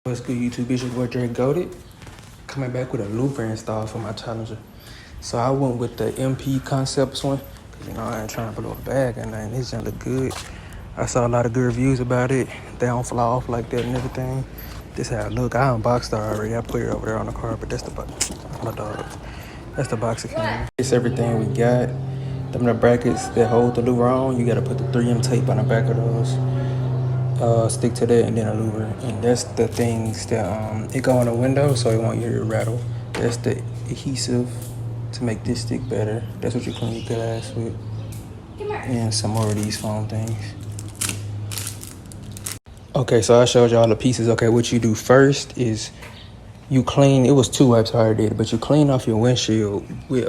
What's good, YouTube? It's your boy Drake Goated, coming back with a Louvers install for my Challenger. So I went with the MP Concepts one, because I ain't trying to blow a bag and nothing. This just look good. I saw a lot of good reviews about it. They don't fly off like that and everything. This how it look. I unboxed it already. I put it over there on the car, but that's the box. My dog. That's the box it came in. It's everything we got. Them the brackets that hold the Louvers on. You gotta put the 3M tape on the back of those. Stick to that and then a louver, and that's the things that it go on the window so it won't hear it rattle. That's the adhesive to make this stick better. That's what you clean your glass with, and some more of these foam things. Okay, so I showed you all the pieces. Okay, what you do first is you clean. It was 2 wipes I already did, but you clean off your windshield with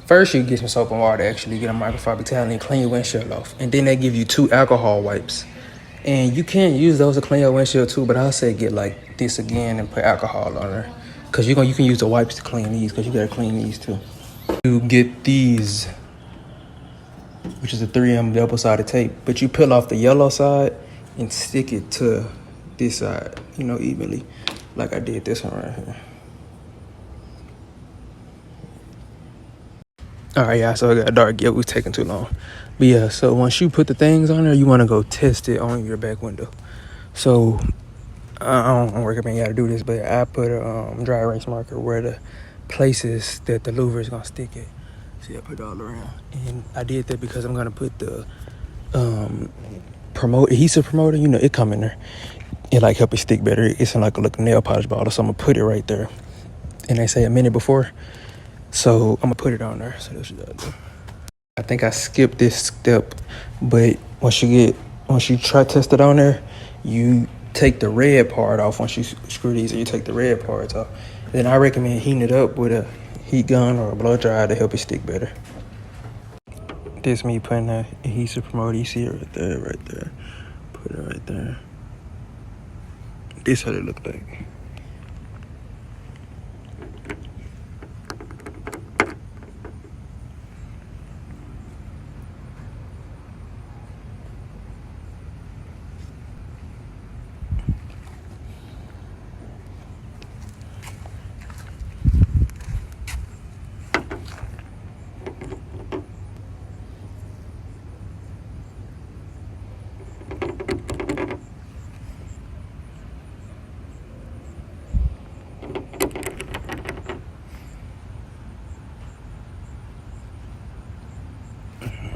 first you get some soap and water, actually get a microfiber towel and clean your windshield off, and then they give you 2 alcohol wipes. And you can use those to clean your windshield too, but I say get like this again and put alcohol on there. Cause you can use the wipes to clean these, cause you gotta clean these too. You get these, which is a 3M double-sided tape, but you peel off the yellow side and stick it to this side, evenly, like I did this one right here. All right, yeah, so it got dark. Yeah, we're taking too long. But yeah, so once you put the things on there, you want to go test it on your back window. So I don't recommend you got to do this, but I put a dry erase marker where the places that the louver is going to stick it. See, I put it all around. And I did that because I'm going to put the adhesive promoter, it come in there. It like help it stick better. It's in like a nail polish bottle, so I'm going to put it right there. And they say a minute before. So I'm gonna put it on there. So that's what I do. I think I skipped this step, but once you try test it on there, you take the red part off. Once you screw these, you take the red parts off. Then I recommend heating it up with a heat gun or a blow dryer to help it stick better. This me putting the adhesive promoter. You see it right there, right there. Put it right there. This how it look like.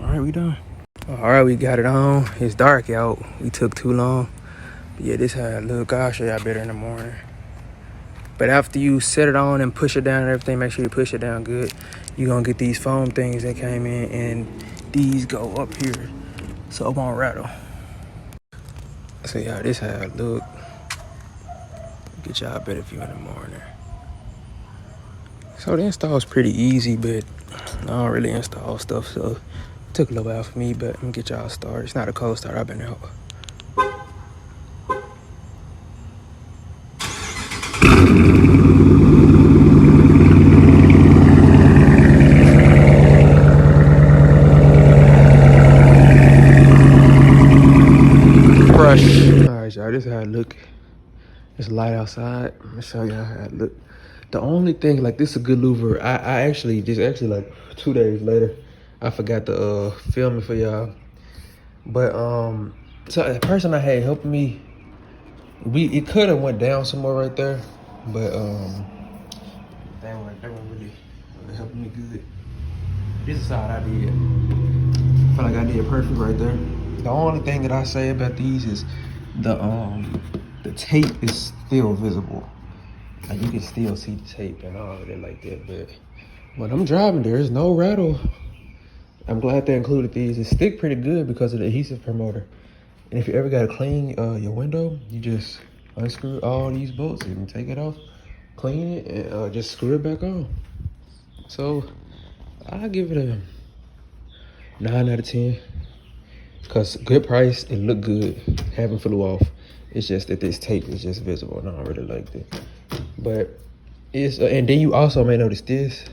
All right, we done. All right, we got it on. It's dark out. We took too long. But yeah, this how it look. I'll show y'all better in the morning. But after you set it on and push it down and everything, make sure you push it down good. You're going to get these foam things that came in, and these go up here, so it won't rattle. So yeah, this how it look. Get y'all a better view in the morning. So the install is pretty easy, but I don't really install stuff, so it took a little while for me, but I'm gonna get y'all started. It's not a cold start. I've been out. Alright, y'all, this is how it look. It's light outside. I'm gonna show y'all how it look. The only thing, like, this is a good louver. I actually like 2 days later, I forgot to film it for y'all. But so the person I had helping me, it could have went down somewhere right there, but they were really helping me good. This is how I did. I feel like I did perfect right there. The only thing that I say about these is the tape is still visible. Like, you can still see the tape and all of it like that. But when I'm driving, there's no rattle. I'm glad they included these. It stick pretty good because of the adhesive promoter. And if you ever gotta clean your window, you just unscrew all these bolts and take it off, clean it, and just screw it back on. So I'll give it a 9 out of 10. Cause good price, it look good. Haven't flew off. It's just that this tape is just visible, and I don't really like that. But it's and then you also may notice this,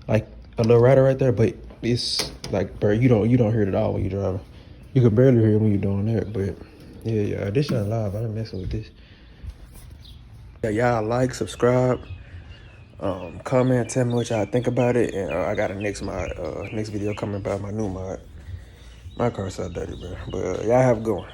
like a little rattle right there, but it's like, bro, you don't hear it at all when you're driving. You can barely hear it when you're doing that, but Yeah, this ain't live. I ain't messing with this. Yeah, y'all like, subscribe, comment, tell me what y'all think about it, and I got a next video coming about my new mod. My car's so dirty, bro. But y'all have a good one.